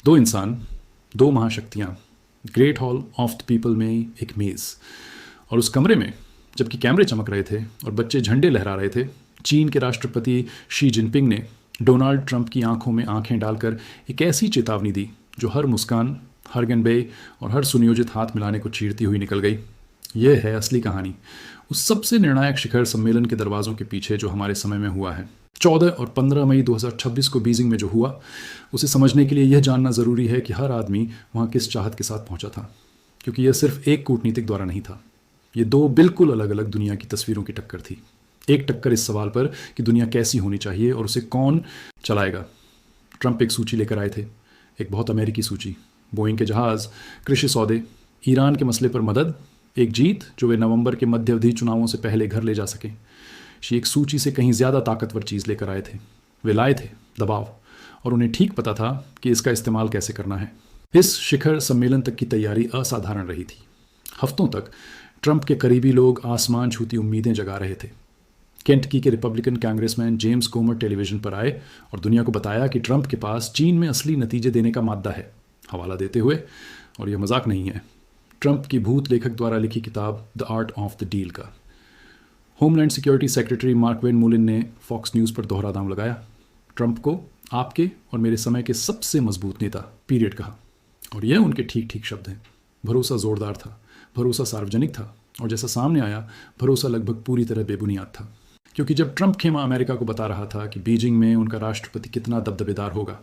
दो इंसान, दो महाशक्तियाँ, great hall of the people में एक मेज़, और उस कमरे में जबकि कैमरे चमक रहे थे और बच्चे झंडे लहरा रहे थे, चीन के राष्ट्रपति शी जिनपिंग ने डोनाल्ड ट्रंप की आंखों में आंखें डालकर एक ऐसी चेतावनी दी जो हर मुस्कान, हर गनबे और हर सुनियोजित हाथ मिलाने को चीरती हुई निकल गई। यह है असली कहानी उस सबसे निर्णायक शिखर सम्मेलन के दरवाज़ों के पीछे जो हमारे समय में हुआ है। 14 और 15 मई 2026 को बीजिंग में जो हुआ, उसे समझने के लिए यह जानना ज़रूरी है कि हर आदमी वहाँ किस चाहत के साथ पहुँचा था, क्योंकि यह सिर्फ एक कूटनीतिक द्वारा नहीं था। ये दो बिल्कुल अलग अलग दुनिया की तस्वीरों की टक्कर थी। एक टक्कर इस सवाल पर कि दुनिया कैसी होनी चाहिए और उसे कौन चलाएगा। ट्रंप एक सूची लेकर आए थे, एक बहुत अमेरिकी सूची, बोइंग के जहाज़, कृषि सौदे, ईरान के मसले पर मदद, एक जीत जो वे नवंबर के मध्य अवधि चुनावों से पहले घर ले जा सकें। शी एक सूची से कहीं ज़्यादा ताकतवर चीज़ लेकर आए थे। वे लाए थे दबाव, और उन्हें ठीक पता था कि इसका इस्तेमाल कैसे करना है। इस शिखर सम्मेलन तक की तैयारी असाधारण रही थी। हफ्तों तक ट्रंप के करीबी लोग आसमान छूती उम्मीदें जगा रहे थे। केंटकी के रिपब्लिकन कांग्रेसमैन जेम्स कोमर टेलीविजन पर आए और दुनिया को बताया कि ट्रंप के पास चीन में असली नतीजे देने का मादा है, हवाला देते हुए, और यह मजाक नहीं है, ट्रंप की भूत लेखक द्वारा लिखी किताब the art of the deal का। Homeland security secretary Mark Wayne Mullin ने फॉक्स न्यूज़ पर दोहरा दाम लगाया। ट्रंप को आपके और मेरे समय के सबसे मजबूत नेता पीरियड कहा, और यह उनके ठीक ठीक शब्द हैं। भरोसा ज़ोरदार था, भरोसा सार्वजनिक था, और जैसा सामने आया, भरोसा लगभग पूरी तरह बेबुनियाद था। क्योंकि जब ट्रंप खेमा अमेरिका को बता रहा था कि बीजिंग में उनका राष्ट्रपति कितना दबदबेदार होगा,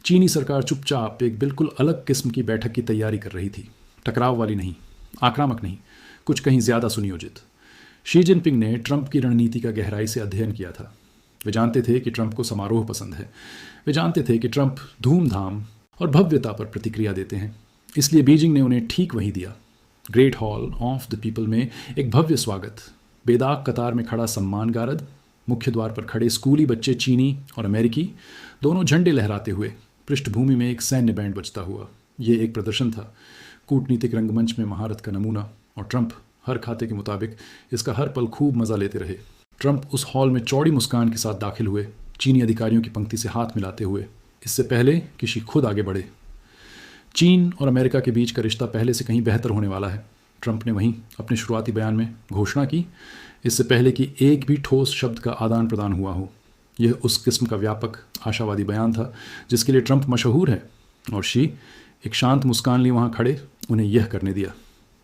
चीनी सरकार चुपचाप एक बिल्कुल अलग किस्म की बैठक की तैयारी कर रही थी। टकराव वाली नहीं, आक्रामक नहीं, कुछ कहीं ज़्यादा सुनियोजित। शी जिनपिंग ने ट्रंप की रणनीति का गहराई से अध्ययन किया था। वे जानते थे कि ट्रंप को समारोह पसंद है। वे जानते थे कि ट्रंप धूमधाम और भव्यता पर प्रतिक्रिया देते हैं। इसलिए बीजिंग ने उन्हें ठीक वही दिया। Great hall of the people में एक भव्य स्वागत, बेदाग कतार में खड़ा सम्मान गारद, मुख्य द्वार पर खड़े स्कूली बच्चे चीनी और अमेरिकी, दोनों झंडे लहराते हुए, पृष्ठभूमि में एक सैन्य बैंड बजता हुआ। ये एक प्रदर्शन था, कूटनीतिक रंगमंच में महारत का नमूना, और ट्रंप हर खाते के मुताबिक इसका हर पल खूब मज़ा लेते रहे। ट्रंप उस हॉल में चौड़ी मुस्कान के साथ दाखिल हुए, चीनी अधिकारियों की पंक्ति से हाथ मिलाते हुए, इससे पहले कि शी खुद आगे बढ़े। चीन और अमेरिका के बीच का रिश्ता पहले से कहीं बेहतर होने वाला है, ट्रंप ने वहीं अपने शुरुआती बयान में घोषणा की, इससे पहले कि एक भी ठोस शब्द का आदान प्रदान हुआ हो। यह उस किस्म का व्यापक आशावादी बयान था जिसके लिए ट्रंप मशहूर है, और शी एक शांत मुस्कान लिए वहाँ खड़े उन्हें यह करने दिया,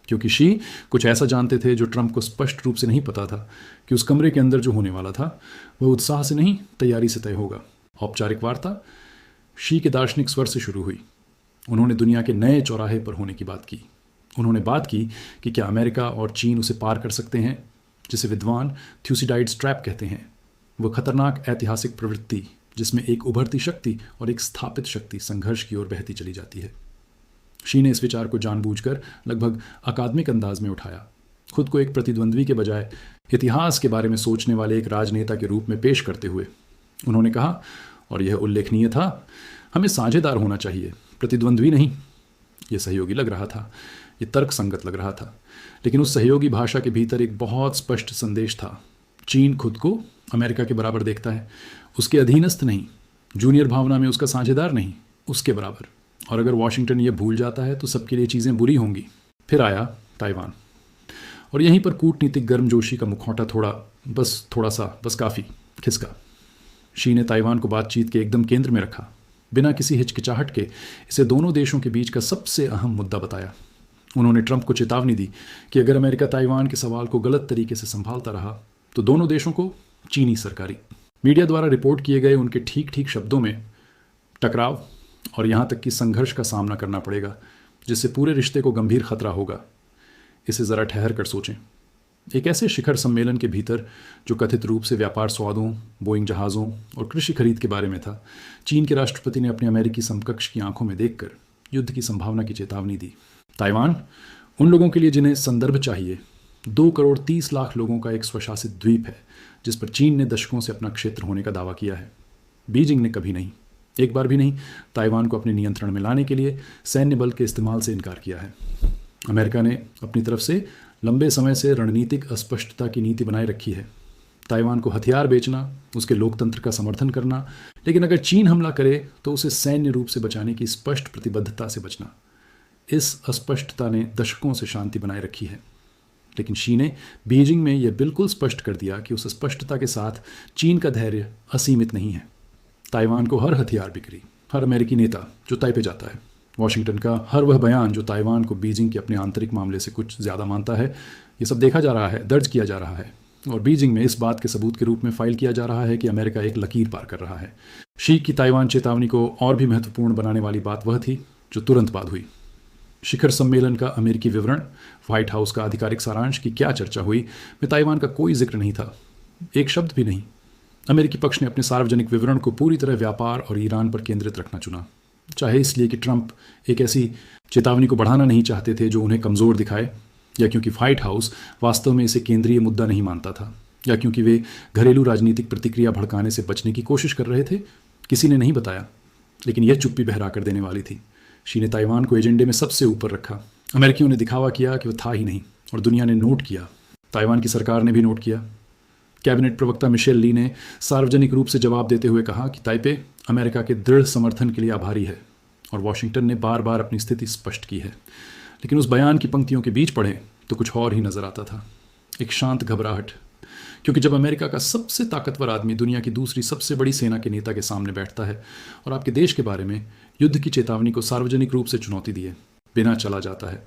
क्योंकि शी कुछ ऐसा जानते थे जो ट्रंप को स्पष्ट रूप से नहीं पता था कि उस कमरे के अंदर जो होने वाला था वह उत्साह से नहीं, तैयारी से तय होगा। औपचारिक वार्ता शी के दार्शनिक स्वर से शुरू हुई। उन्होंने दुनिया के नए चौराहे पर होने की बात की। उन्होंने बात की कि क्या अमेरिका और चीन उसे पार कर सकते हैं, जिसे विद्वान थ्यूसिडाइड्स ट्रैप कहते हैं। वह खतरनाक ऐतिहासिक प्रवृत्ति जिसमें एक उभरती शक्ति और एक स्थापित शक्ति संघर्ष की ओर बहती चली जाती है। शी ने इस विचार को जानबूझकर लगभग अकादमिक अंदाज में उठाया, खुद को एक प्रतिद्वंद्वी के बजाय इतिहास के बारे में सोचने वाले एक राजनेता के रूप में पेश करते हुए उन्होंने कहा, और यह उल्लेखनीय था, हमें साझेदार होना चाहिए, प्रतिद्वंद्वी नहीं। यह सहयोगी लग रहा था, यह तर्क संगत लग रहा था, लेकिन उस सहयोगी भाषा के भीतर एक बहुत स्पष्ट संदेश था। चीन खुद को अमेरिका के बराबर देखता है, उसके अधीनस्थ नहीं, जूनियर भावना में उसका साझेदार नहीं, उसके बराबर। और अगर वॉशिंगटन ये भूल जाता है तो सबके लिए चीज़ें बुरी होंगी। फिर आया ताइवान, और यहीं पर कूटनीतिक गर्मजोशी का मुखौटा बस काफ़ी खिसका। शी ने ताइवान को बातचीत के एकदम केंद्र में रखा, बिना किसी हिचकिचाहट के इसे दोनों देशों के बीच का सबसे अहम मुद्दा बताया। उन्होंने ट्रंप को चेतावनी दी कि अगर अमेरिका ताइवान के सवाल को गलत तरीके से संभालता रहा तो दोनों देशों को चीनी सरकारी मीडिया द्वारा रिपोर्ट किए गए उनके ठीक ठीक शब्दों में टकराव और यहाँ तक कि संघर्ष का सामना करना पड़ेगा, जिससे पूरे रिश्ते को गंभीर खतरा होगा। इसे ज़रा ठहर कर सोचें। एक ऐसे शिखर सम्मेलन के भीतर जो कथित रूप से व्यापार सौदों, बोइंग जहाज़ों और कृषि खरीद के बारे में था, चीन के राष्ट्रपति ने अपने अमेरिकी समकक्ष की आंखों में देखकर युद्ध की संभावना की चेतावनी दी। ताइवान उन लोगों के लिए जिन्हें संदर्भ चाहिए 2,30,00,000 लोगों का एक स्वशासित द्वीप है, जिस पर चीन ने दशकों से अपना क्षेत्र होने का दावा किया है। बीजिंग ने कभी नहीं, एक बार भी नहीं, ताइवान को अपने नियंत्रण में लाने के लिए सैन्य बल के इस्तेमाल से इनकार किया है। अमेरिका ने अपनी तरफ से लंबे समय से रणनीतिक अस्पष्टता की नीति बनाए रखी है। ताइवान को हथियार बेचना, उसके लोकतंत्र का समर्थन करना, लेकिन अगर चीन हमला करे तो उसे सैन्य रूप से बचाने की स्पष्ट प्रतिबद्धता से बचना। इस अस्पष्टता ने दशकों से शांति बनाए रखी है, लेकिन शी ने बीजिंग में यह बिल्कुल स्पष्ट कर दिया कि उस स्पष्टता के साथ चीन का धैर्य असीमित नहीं है। ताइवान को हर हथियार बिक्री, हर अमेरिकी नेता जो ताइपे जाता है, वॉशिंगटन का हर वह बयान जो ताइवान को बीजिंग के अपने आंतरिक मामले से कुछ ज़्यादा मानता है, ये सब देखा जा रहा है, दर्ज किया जा रहा है और बीजिंग में इस बात के सबूत के रूप में फाइल किया जा रहा है कि अमेरिका एक लकीर पार कर रहा है। शी की ताइवान चेतावनी को और भी महत्वपूर्ण बनाने वाली बात वह थी जो तुरंत बाद हुई। शिखर सम्मेलन का अमेरिकी विवरण, व्हाइट हाउस का आधिकारिक सारांश की क्या चर्चा हुई, में ताइवान का कोई जिक्र नहीं था, एक शब्द भी नहीं। अमेरिकी पक्ष ने अपने सार्वजनिक विवरण को पूरी तरह व्यापार और ईरान पर केंद्रित रखना चुना, चाहे इसलिए कि ट्रंप एक ऐसी चेतावनी को बढ़ाना नहीं चाहते थे जो उन्हें कमज़ोर दिखाए, या क्योंकि व्हाइट हाउस वास्तव में इसे केंद्रीय मुद्दा नहीं मानता था, या क्योंकि वे घरेलू राजनीतिक प्रतिक्रिया भड़काने से बचने की कोशिश कर रहे थे। किसी ने नहीं बताया, लेकिन यह चुप्पी बहरा कर देने वाली थी। शी ने ताइवान को एजेंडे में सबसे ऊपर रखा। अमेरिकियों ने दिखावा किया कि वह था ही नहीं, और दुनिया ने नोट किया, ताइवान की सरकार ने भी नोट किया। कैबिनेट प्रवक्ता मिशेल ली ने सार्वजनिक रूप से जवाब देते हुए कहा कि ताइपे अमेरिका के दृढ़ समर्थन के लिए आभारी है, और वॉशिंगटन ने बार बार अपनी स्थिति स्पष्ट की है। लेकिन उस बयान की पंक्तियों के बीच पढ़े तो कुछ और ही नजर आता था, एक शांत घबराहट, क्योंकि जब अमेरिका का सबसे ताकतवर आदमी दुनिया की दूसरी सबसे बड़ी सेना के नेता के सामने बैठता है और आपके देश के बारे में युद्ध की चेतावनी को सार्वजनिक रूप से चुनौती दिए बिना चला जाता है,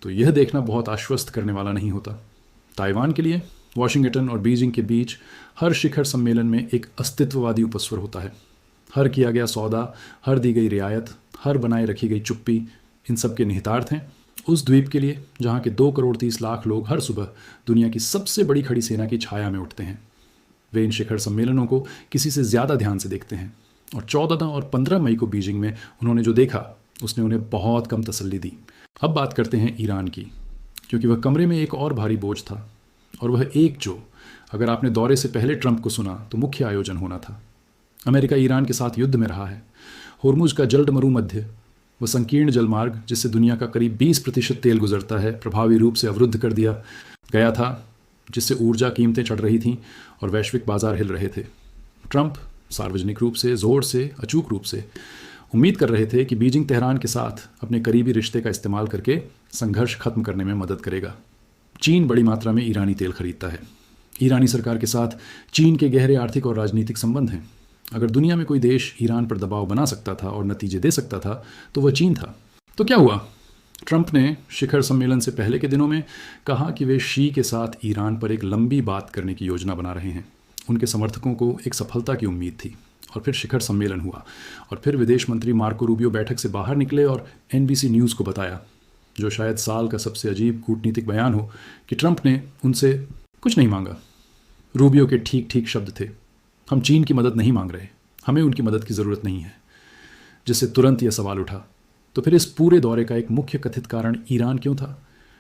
तो यह देखना बहुत आश्वस्त करने वाला नहीं होता। ताइवान के लिए वॉशिंगटन और बीजिंग के बीच हर शिखर सम्मेलन में एक अस्तित्ववादी उपस्वर होता है। हर किया गया सौदा, हर दी गई रियायत, हर बनाए रखी गई चुप्पी, इन सब के निहितार्थ हैं उस द्वीप के लिए जहाँ के 2 करोड़ 30 लाख लोग हर सुबह दुनिया की सबसे बड़ी खड़ी सेना की छाया में उठते हैं। वे इन शिखर सम्मेलनों को किसी से ज़्यादा ध्यान से देखते हैं, और 14 और 15 मई को बीजिंग में उन्होंने जो देखा उसने उन्हें बहुत कम तसल्ली दी। अब बात करते हैं ईरान की, क्योंकि वह कमरे में एक और भारी बोझ था, और वह एक जो, अगर आपने दौरे से पहले ट्रंप को सुना तो मुख्य आयोजन होना था। अमेरिका ईरान के साथ युद्ध में रहा है। होर्मुज का जलमरू मध्य, वह संकीर्ण जलमार्ग जिससे दुनिया का करीब 20% तेल गुजरता है, प्रभावी रूप से अवरुद्ध कर दिया गया था, जिससे ऊर्जा कीमतें चढ़ रही थीं और वैश्विक बाजार हिल रहे थे। ट्रंप सार्वजनिक रूप से, जोर से, अचूक रूप से उम्मीद कर रहे थे कि बीजिंग तेहरान के साथ अपने करीबी रिश्ते का इस्तेमाल करके संघर्ष खत्म करने में मदद करेगा। चीन बड़ी मात्रा में ईरानी तेल खरीदता है। ईरानी सरकार के साथ चीन के गहरे आर्थिक और राजनीतिक संबंध हैं। अगर दुनिया में कोई देश ईरान पर दबाव बना सकता था और नतीजे दे सकता था तो वह चीन था। तो क्या हुआ? ट्रंप ने शिखर सम्मेलन से पहले के दिनों में कहा कि वे शी के साथ ईरान पर एक लंबी बात करने की योजना बना रहे हैं। उनके समर्थकों को एक सफलता की उम्मीद थी, और फिर शिखर सम्मेलन हुआ, और फिर विदेश मंत्री मार्को रूबियो बैठक से बाहर निकले और NBC न्यूज़ को बताया, जो शायद साल का सबसे अजीब कूटनीतिक बयान हो, कि ट्रंप ने उनसे कुछ नहीं मांगा। रूबियो के ठीक ठीक शब्द थे, हम चीन की मदद नहीं मांग रहे, हमें उनकी मदद की ज़रूरत नहीं है। जिससे तुरंत यह सवाल उठा, तो फिर इस पूरे दौरे का एक मुख्य कथित कारण ईरान क्यों था?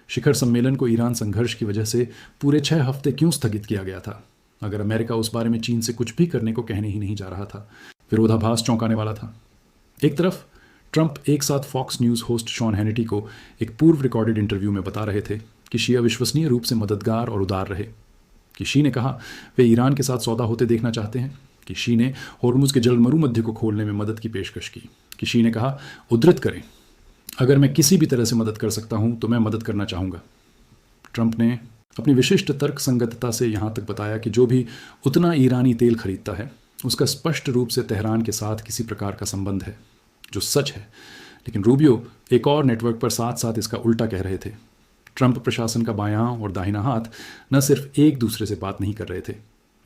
शिखर सम्मेलन को ईरान संघर्ष की वजह से पूरे 6 हफ्ते क्यों स्थगित किया गया था, अगर अमेरिका उस बारे में चीन से कुछ भी करने को कहने ही नहीं जा रहा था? विरोधाभास चौंकाने वाला था। एक तरफ ट्रंप एक साथ Fox News host Sean Hannity को एक पूर्व रिकॉर्डेड इंटरव्यू में बता रहे थे कि शी अविश्वसनीय रूप से मददगार और उदार रहे, कि शी ने कहा वे ईरान के साथ सौदा होते देखना चाहते हैं, कि शी ने होर्मुज के जलमरू मध्य को खोलने में मदद की पेशकश की, कि शी ने कहा उद्धृत करें, अगर मैं किसी भी तरह से मदद कर सकता हूं तो मैं मदद करना चाहूँगा। ट्रंप ने अपनी विशिष्ट तर्क संगतता से यहाँ तक बताया कि जो भी उतना ईरानी तेल खरीदता है उसका स्पष्ट रूप से तेहरान के साथ किसी प्रकार का संबंध है, जो सच है। लेकिन रूबियो एक और नेटवर्क पर साथ साथ इसका उल्टा कह रहे थे। ट्रंप प्रशासन का बायां और दाहिना हाथ न सिर्फ एक दूसरे से बात नहीं कर रहे थे,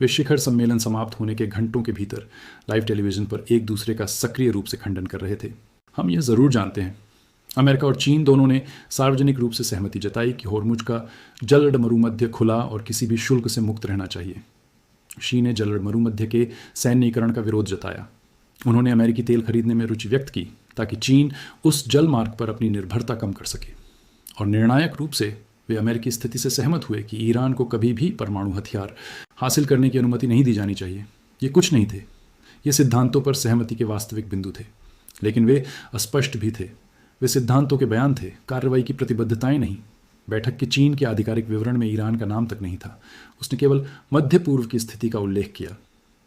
वे शिखर सम्मेलन समाप्त होने के घंटों के भीतर लाइव टेलीविजन पर एक दूसरे का सक्रिय रूप से खंडन कर रहे थे। हम यह ज़रूर जानते हैं, अमेरिका और चीन दोनों ने सार्वजनिक रूप से सहमति जताई कि होर्मुज का जलमरूमध्य खुला और किसी भी शुल्क से मुक्त रहना चाहिए। शी ने जलमरूमध्य के सैन्यीकरण का विरोध जताया। उन्होंने अमेरिकी तेल खरीदने में रुचि व्यक्त की ताकि चीन उस जल मार्ग पर अपनी निर्भरता कम कर सके, और निर्णायक रूप से वे अमेरिकी स्थिति से सहमत हुए कि ईरान को कभी भी परमाणु हथियार हासिल करने की अनुमति नहीं दी जानी चाहिए। ये कुछ नहीं थे, ये सिद्धांतों पर सहमति के वास्तविक बिंदु थे, लेकिन वे अस्पष्ट भी थे। वे सिद्धांतों के बयान थे, कार्रवाई की प्रतिबद्धताएं नहीं। बैठक के चीन के आधिकारिक विवरण में ईरान का नाम तक नहीं था। उसने केवल मध्य पूर्व की स्थिति का उल्लेख किया।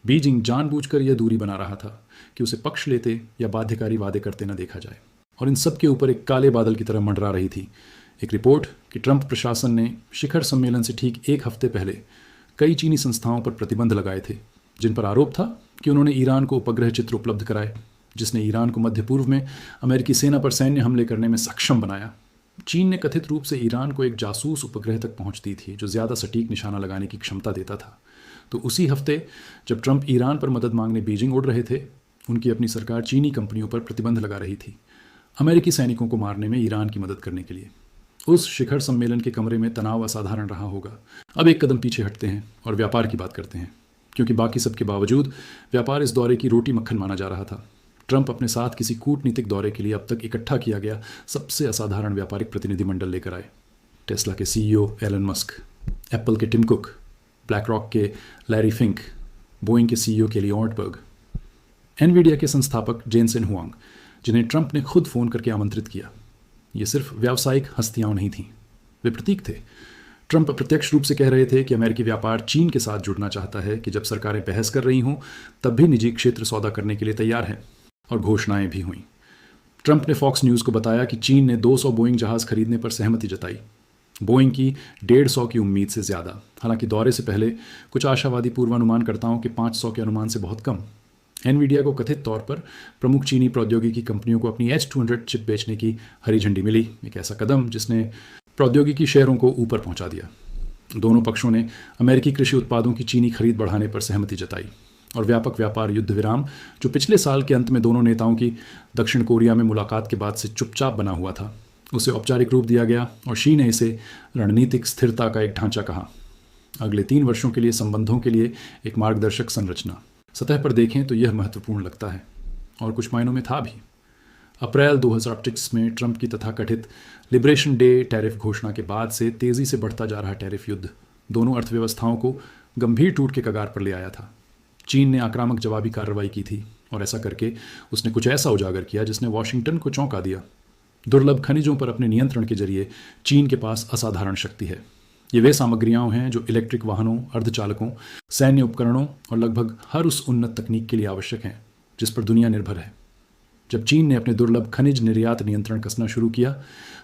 बीजिंग जानबूझकर यह दूरी बना रहा था कि उसे पक्ष लेते या बाध्यकारी वादे करते न देखा जाए। और इन सब के ऊपर एक काले बादल की तरह मंडरा रही थी एक रिपोर्ट कि ट्रंप प्रशासन ने शिखर सम्मेलन से ठीक एक हफ्ते पहले कई चीनी संस्थाओं पर प्रतिबंध लगाए थे, जिन पर आरोप था कि उन्होंने ईरान को उपग्रह चित्र उपलब्ध कराए, जिसने ईरान को मध्य पूर्व में अमेरिकी सेना पर सैन्य हमले करने में सक्षम बनाया। चीन ने कथित रूप से ईरान को एक जासूस उपग्रह तक पहुंच दी थी जो ज़्यादा सटीक निशाना लगाने की क्षमता देता था। तो उसी हफ्ते जब ट्रंप ईरान पर मदद मांगने बीजिंग उड़ रहे थे, उनकी अपनी सरकार चीनी कंपनियों पर प्रतिबंध लगा रही थी अमेरिकी सैनिकों को मारने में ईरान की मदद करने के लिए। उस शिखर सम्मेलन के कमरे में तनाव असाधारण रहा होगा। अब एक कदम पीछे हटते हैं और व्यापार की बात करते हैं, क्योंकि बाकी सब के बावजूद व्यापार इस दौरे की रोटी मक्खन माना जा रहा था। ट्रंप अपने साथ किसी कूटनीतिक दौरे के लिए अब तक इकट्ठा किया गया सबसे असाधारण व्यापारिक प्रतिनिधिमंडल लेकर आए। टेस्ला के सीईओ एलन मस्क, एप्पल के टिम कुक, ब्लैक रॉक के लैरी फिंक, बोइंग के सीईओ केली ऑर्टबर्ग, एनवीडिया के संस्थापक जेनसेन हुआंग, जिन्हें ट्रंप ने खुद फ़ोन करके आमंत्रित किया। ये सिर्फ व्यावसायिक हस्तियां नहीं थीं, वे प्रतीक थे। ट्रंप प्रत्यक्ष रूप से कह रहे थे कि अमेरिकी व्यापार चीन के साथ जुड़ना चाहता है कि जब सरकारें बहस कर रही हों तब भी निजी क्षेत्र सौदा करने के लिए तैयार है, और घोषणाएं भी हुईं। ट्रंप ने फॉक्स न्यूज़ को बताया कि चीन ने 200 बोइंग जहाज़ खरीदने पर सहमति जताई, बोइंग की 150 की उम्मीद से ज़्यादा। हालांकि दौरे से पहले कुछ आशावादी पूर्वानुमानकर्ताओं के 500 के अनुमान से बहुत कम। एनवीडिया को कथित तौर पर प्रमुख चीनी प्रौद्योगिकी कंपनियों को अपनी H200 चिप बेचने की हरी झंडी मिली, एक ऐसा कदम जिसने प्रौद्योगिकी शेयरों को ऊपर पहुंचा दिया। दोनों पक्षों ने अमेरिकी कृषि उत्पादों की चीनी खरीद बढ़ाने पर सहमति जताई, और व्यापक व्यापार युद्ध विराम, जो पिछले साल के अंत में दोनों नेताओं की दक्षिण कोरिया में मुलाकात के बाद से चुपचाप बना हुआ था, उसे औपचारिक रूप दिया गया और शी ने इसे रणनीतिक स्थिरता का एक ढांचा कहा। अगले 3 वर्षों के लिए संबंधों के लिए एक मार्गदर्शक संरचना। सतह पर देखें तो यह महत्वपूर्ण लगता है, और कुछ मायनों में था भी। अप्रैल 2025 में ट्रंप की तथाकथित लिबरेशन डे टैरिफ घोषणा के बाद से तेज़ी से बढ़ता जा रहा टैरिफ युद्ध दोनों अर्थव्यवस्थाओं को गंभीर टूट के कगार पर ले आया था। चीन ने आक्रामक जवाबी कार्रवाई की थी, और ऐसा करके उसने कुछ ऐसा उजागर किया जिसने वॉशिंगटन को चौंका दिया। दुर्लभ खनिजों पर अपने नियंत्रण के जरिए चीन के पास असाधारण शक्ति है। ये वे सामग्रियां हैं जो इलेक्ट्रिक वाहनों, अर्धचालकों, सैन्य उपकरणों और लगभग हर उस उन्नत तकनीक के लिए आवश्यक हैं जिस पर दुनिया निर्भर है। जब चीन ने अपने दुर्लभ खनिज निर्यात नियंत्रण कसना शुरू किया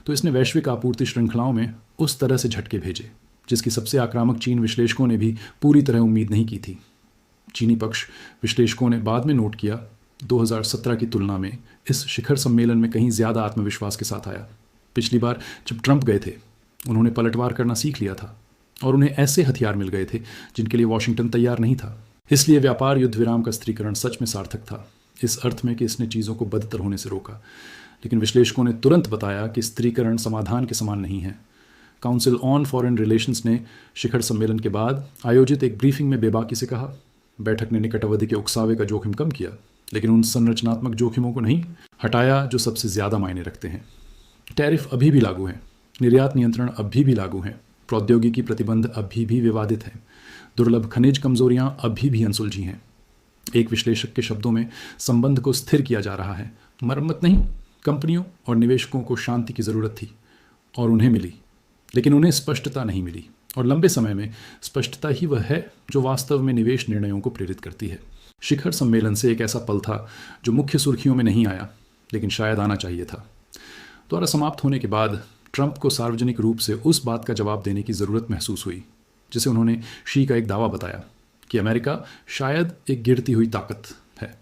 तो इसने वैश्विक आपूर्ति श्रृंखलाओं में उस तरह से झटके भेजे जिसकी सबसे आक्रामक चीन विश्लेषकों ने भी पूरी तरह उम्मीद नहीं की थी। चीनी पक्ष विश्लेषकों ने बाद में नोट किया 2017 की तुलना में इस शिखर सम्मेलन में कहीं ज़्यादा आत्मविश्वास के साथ आया। पिछली बार जब ट्रंप गए थे उन्होंने पलटवार करना सीख लिया था, और उन्हें ऐसे हथियार मिल गए थे जिनके लिए वॉशिंगटन तैयार नहीं था। इसलिए व्यापार युद्ध विराम का स्थिरीकरण सच में सार्थक था, इस अर्थ में कि इसने चीज़ों को बदतर होने से रोका। लेकिन विश्लेषकों ने तुरंत बताया कि स्थिरीकरण समाधान के समान नहीं है। काउंसिल ऑन फॉरेन रिलेशंस ने शिखर सम्मेलन के बाद आयोजित एक ब्रीफिंग में बेबाकी से कहा, बैठक ने निकट अवधि के उकसावे का जोखिम कम किया, लेकिन उन संरचनात्मक जोखिमों को नहीं हटाया जो सबसे ज़्यादा मायने रखते हैं। टैरिफ अभी भी लागू हैं, निर्यात नियंत्रण अभी भी लागू हैं, प्रौद्योगिकी प्रतिबंध अभी भी विवादित हैं, दुर्लभ खनिज कमजोरियां अभी भी अनसुलझी हैं। एक विश्लेषक के शब्दों में संबंध को स्थिर किया जा रहा है, मरम्मत नहीं। कंपनियों और निवेशकों को शांति की ज़रूरत थी और उन्हें मिली, लेकिन उन्हें स्पष्टता नहीं मिली, और लंबे समय में स्पष्टता ही वह है जो वास्तव में निवेश निर्णयों को प्रेरित करती है। शिखर सम्मेलन से एक ऐसा पल था जो मुख्य सुर्खियों में नहीं आया, लेकिन शायद आना चाहिए था। दौरा समाप्त होने के बाद ट्रंप को सार्वजनिक रूप से उस बात का जवाब देने की ज़रूरत महसूस हुई जिसे उन्होंने शी का एक दावा बताया कि अमेरिका शायद एक गिरती हुई ताकत है।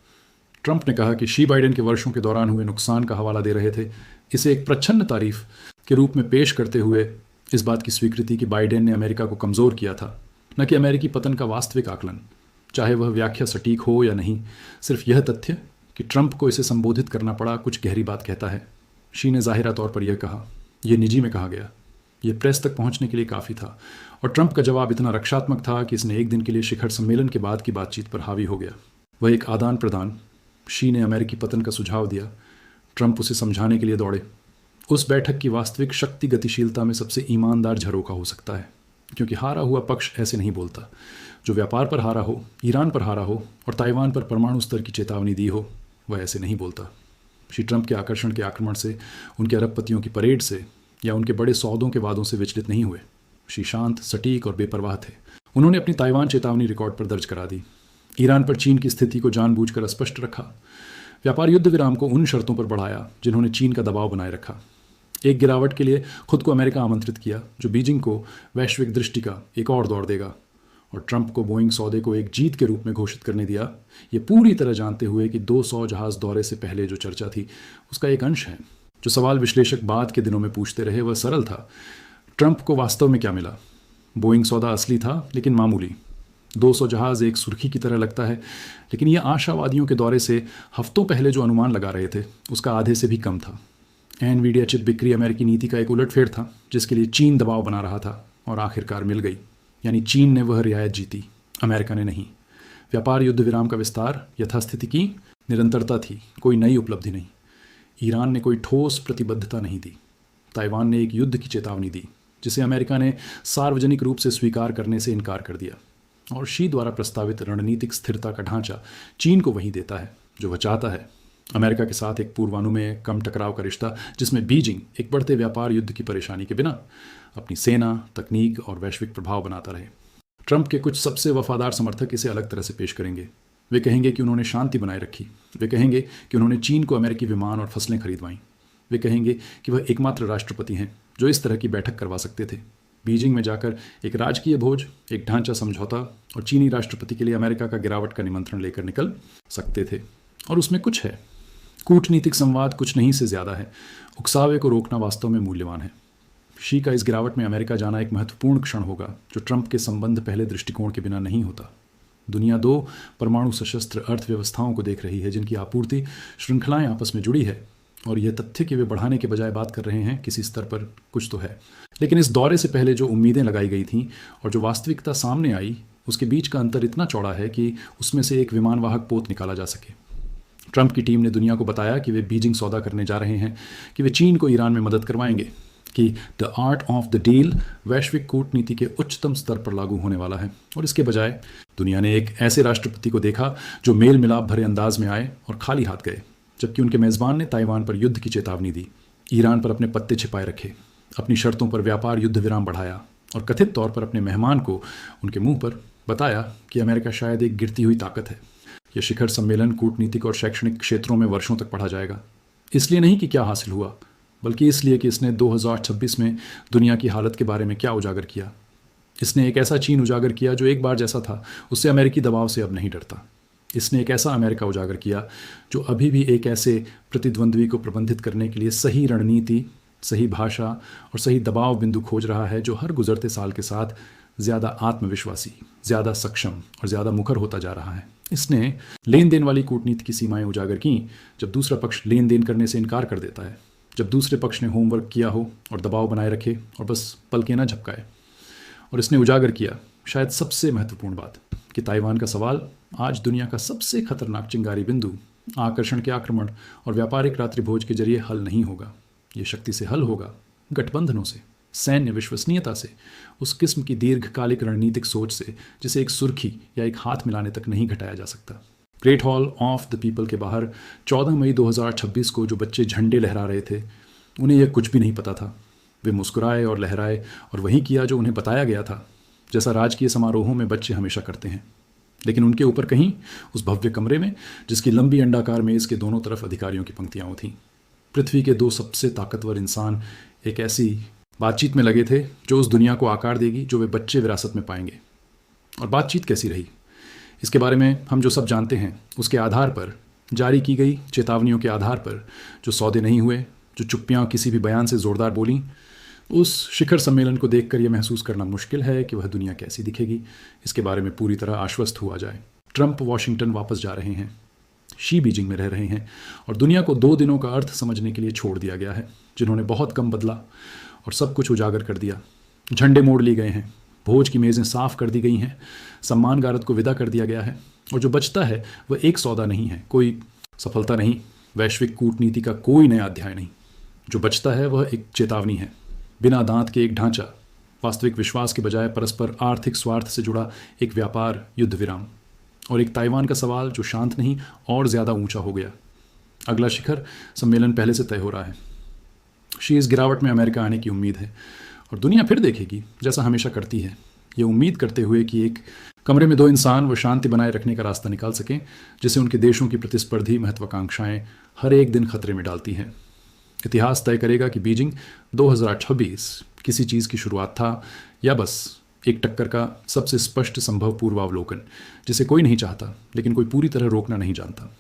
ट्रंप ने कहा कि शी बाइडेन के वर्षों के दौरान हुए नुकसान का हवाला दे रहे थे, इसे एक प्रच्छन्न तारीफ के रूप में पेश करते हुए इस बात की स्वीकृति कि बाइडेन ने अमेरिका को कमज़ोर किया था, न कि अमेरिकी पतन का वास्तविक आकलन। चाहे वह व्याख्या सटीक हो या नहीं, सिर्फ यह तथ्य कि ट्रंप को इसे संबोधित करना पड़ा कुछ गहरी बात कहता है। शी ने ज़ाहिरा तौर पर यह कहा, यह निजी में कहा गया, यह प्रेस तक पहुंचने के लिए काफ़ी था, और ट्रंप का जवाब इतना रक्षात्मक था कि इसने एक दिन के लिए शिखर सम्मेलन के बाद की बातचीत पर हावी हो गया। वह एक आदान प्रदान। शी ने अमेरिकी पतन का सुझाव दिया, ट्रंप उसे समझाने के लिए दौड़े। उस बैठक की वास्तविक शक्ति गतिशीलता में सबसे ईमानदार झरोखा हो सकता है, क्योंकि हारा हुआ पक्ष ऐसे नहीं बोलता। जो व्यापार पर हारा हो, ईरान पर हारा हो और ताइवान पर परमाणु स्तर की चेतावनी दी हो, वह ऐसे नहीं बोलता। श्री ट्रंप के आकर्षण के आक्रमण से, उनके अरबपतियों की परेड से या उनके बड़े सौदों के वादों से विचलित नहीं हुए। शी शांत, सटीक और बेपरवाह थे। उन्होंने अपनी ताइवान चेतावनी रिकॉर्ड पर दर्ज करा दी, ईरान पर चीन की स्थिति को जानबूझकर स्पष्ट रखा, व्यापार युद्ध विराम को उन शर्तों पर बढ़ाया जिन्होंने चीन का दबाव बनाए रखा, एक गिरावट के लिए खुद को अमेरिका आमंत्रित किया जो बीजिंग को वैश्विक दृष्टि का एक और दौर देगा, और ट्रंप को बोइंग सौदे को एक जीत के रूप में घोषित करने दिया, ये पूरी तरह जानते हुए कि 200 जहाज दौरे से पहले जो चर्चा थी उसका एक अंश है। जो सवाल विश्लेषक बाद के दिनों में पूछते रहे वह सरल था, ट्रंप को वास्तव में क्या मिला? बोइंग सौदा असली था लेकिन मामूली। 200 जहाज एक सुर्खी की तरह लगता है, लेकिन यह आशावादियों के दौरे से हफ्तों पहले जो अनुमान लगा रहे थे उसका आधे से भी कम था। एनवीडिया चिप बिक्री अमेरिकी नीति का एक उलटफेर था जिसके लिए चीन दबाव बना रहा था और आखिरकार मिल गई। यानी चीन ने वह रियायत जीती, अमेरिका ने नहीं। व्यापार युद्ध विराम का विस्तार, यथास्थिति की निरंतरता थी, कोई नई उपलब्धि नहीं। ईरान ने कोई ठोस प्रतिबद्धता नहीं दी। ताइवान ने एक युद्ध की चेतावनी दी जिसे अमेरिका ने सार्वजनिक रूप से स्वीकार करने से इनकार कर दिया, और शी द्वारा प्रस्तावित रणनीतिक स्थिरता का ढांचा चीन को वही देता है जो वह चाहता है। अमेरिका के साथ एक पूर्वानुमेय कम टकराव का रिश्ता जिसमें बीजिंग एक बढ़ते व्यापार युद्ध की परेशानी के बिना अपनी सेना, तकनीक और वैश्विक प्रभाव बनाता रहे। ट्रंप के कुछ सबसे वफादार समर्थक इसे अलग तरह से पेश करेंगे। वे कहेंगे कि उन्होंने शांति बनाए रखी। वे कहेंगे कि उन्होंने चीन को अमेरिकी विमान और फसलें खरीदवाईं। वे कहेंगे कि वह एकमात्र राष्ट्रपति हैं जो इस तरह की बैठक करवा सकते थे। बीजिंग में जाकर एक राजकीय भोज, एक ढांचा समझौता और चीनी राष्ट्रपति के लिए अमेरिका का गिरावट का निमंत्रण लेकर निकल सकते थे। और उसमें कुछ है। कूटनीतिक संवाद कुछ नहीं से ज़्यादा है। उकसावे को रोकना वास्तव में मूल्यवान है। शी का इस गिरावट में अमेरिका जाना एक महत्वपूर्ण क्षण होगा जो ट्रंप के संबंध पहले दृष्टिकोण के बिना नहीं होता। दुनिया 2 परमाणु सशस्त्र अर्थव्यवस्थाओं को देख रही है जिनकी आपूर्ति श्रृंखलाएं आपस में जुड़ी है, और यह तथ्य कि वे बढ़ाने के बजाय बात कर रहे हैं किसी स्तर पर कुछ तो है। लेकिन इस दौरे से पहले जो उम्मीदें लगाई गई थीं और जो वास्तविकता सामने आई उसके बीच का अंतर इतना चौड़ा है कि उसमें से एक विमानवाहक पोत निकाला जा सके। ट्रंप की टीम ने दुनिया को बताया कि वे बीजिंग सौदा करने जा रहे हैं, कि वे चीन को ईरान में मदद करवाएंगे, कि the art of the deal वैश्विक कूटनीति के उच्चतम स्तर पर लागू होने वाला है। और इसके बजाय दुनिया ने एक ऐसे राष्ट्रपति को देखा जो मेल मिलाप भरे अंदाज में आए और खाली हाथ गए, जबकि उनके मेज़बान ने ताइवान पर युद्ध की चेतावनी दी, ईरान पर अपने पत्ते छिपाए रखे, अपनी शर्तों पर व्यापार युद्ध विराम बढ़ाया और कथित तौर पर अपने मेहमान को उनके मुंह पर बताया कि अमेरिका शायद एक गिरती हुई ताकत है। यह शिखर सम्मेलन कूटनीतिक और शैक्षणिक क्षेत्रों में वर्षों तक पढ़ा जाएगा, इसलिए नहीं कि क्या हासिल हुआ, बल्कि इसलिए कि इसने 2026 में दुनिया की हालत के बारे में क्या उजागर किया। इसने एक ऐसा चीन उजागर किया जो एक बार जैसा था उससे अमेरिकी दबाव से अब नहीं डरता। इसने एक ऐसा अमेरिका उजागर किया जो अभी भी एक ऐसे प्रतिद्वंद्वी को प्रबंधित करने के लिए सही रणनीति, सही भाषा और सही दबाव बिंदु खोज रहा है, जो हर गुजरते साल के साथ ज़्यादा आत्मविश्वासी, ज़्यादा सक्षम और ज़्यादा मुखर होता जा रहा है। इसने लेन देन वाली कूटनीति की सीमाएं उजागर की जब दूसरा पक्ष लेन देन करने से इनकार कर देता है, जब दूसरे पक्ष ने होमवर्क किया हो और दबाव बनाए रखे और बस पलकें न झपकाए। और इसने उजागर किया शायद सबसे महत्वपूर्ण बात कि ताइवान का सवाल आज दुनिया का सबसे खतरनाक चिंगारी बिंदु आकर्षण के आक्रमण और व्यापारिक रात्रिभोज के जरिए हल नहीं होगा। ये शक्ति से हल होगा, गठबंधनों से, सैन्य विश्वसनीयता से, उस किस्म की दीर्घकालिक रणनीतिक सोच से जिसे एक सुर्खी या एक हाथ मिलाने तक नहीं घटाया जा सकता। Great hall of the people के बाहर 14 मई 2026 को जो बच्चे झंडे लहरा रहे थे उन्हें यह कुछ भी नहीं पता था। वे मुस्कुराए और लहराए और वही किया जो उन्हें बताया गया था, जैसा राजकीय समारोहों में बच्चे हमेशा करते हैं। लेकिन उनके ऊपर कहीं उस भव्य कमरे में, जिसकी लंबी अंडाकार मेज़ के दोनों तरफ अधिकारियों की पंक्तियां थीं, पृथ्वी के 2 सबसे ताकतवर इंसान एक ऐसी बातचीत में लगे थे जो उस दुनिया को आकार देगी जो वे बच्चे विरासत में पाएंगे। और बातचीत कैसी रही, इसके बारे में हम जो सब जानते हैं उसके आधार पर, जारी की गई चेतावनियों के आधार पर, जो सौदे नहीं हुए, जो चुप्पियाँ किसी भी बयान से ज़ोरदार बोलीं, उस शिखर सम्मेलन को देखकर यह महसूस करना मुश्किल है कि वह दुनिया कैसी दिखेगी। इसके बारे में पूरी तरह आश्वस्त हुआ जाए। ट्रंप वॉशिंगटन वापस जा रहे हैं, शी बीजिंग में रह रहे हैं और दुनिया को 2 दिनों का अर्थ समझने के लिए छोड़ दिया गया है, जिन्होंने बहुत कम बदला और सब कुछ उजागर कर दिया। झंडे मोड़ लिए गए हैं, भोज की मेज़ें साफ कर दी गई हैं, सम्मान गारद को विदा कर दिया गया है, और जो बचता है वह एक सौदा नहीं है, कोई सफलता नहीं, वैश्विक कूटनीति का कोई नया अध्याय नहीं। जो बचता है वह एक चेतावनी है, बिना दांत के एक ढांचा, वास्तविक विश्वास के बजाय परस्पर आर्थिक स्वार्थ से जुड़ा एक व्यापार युद्ध विराम, और एक ताइवान का सवाल जो शांत नहीं और ज़्यादा ऊंचा हो गया। अगला शिखर सम्मेलन पहले से तय हो रहा है। शीर्ष गिरावट में अमेरिका आने की उम्मीद है और दुनिया फिर देखेगी जैसा हमेशा करती है, ये उम्मीद करते हुए कि एक कमरे में दो इंसान वो शांति बनाए रखने का रास्ता निकाल सकें जिसे उनके देशों की प्रतिस्पर्धी महत्वाकांक्षाएं हर एक दिन खतरे में डालती हैं। इतिहास तय करेगा कि बीजिंग 2026 किसी चीज़ की शुरुआत था या बस एक टक्कर का सबसे स्पष्ट संभव पूर्वावलोकन जिसे कोई नहीं चाहता लेकिन कोई पूरी तरह रोकना नहीं जानता।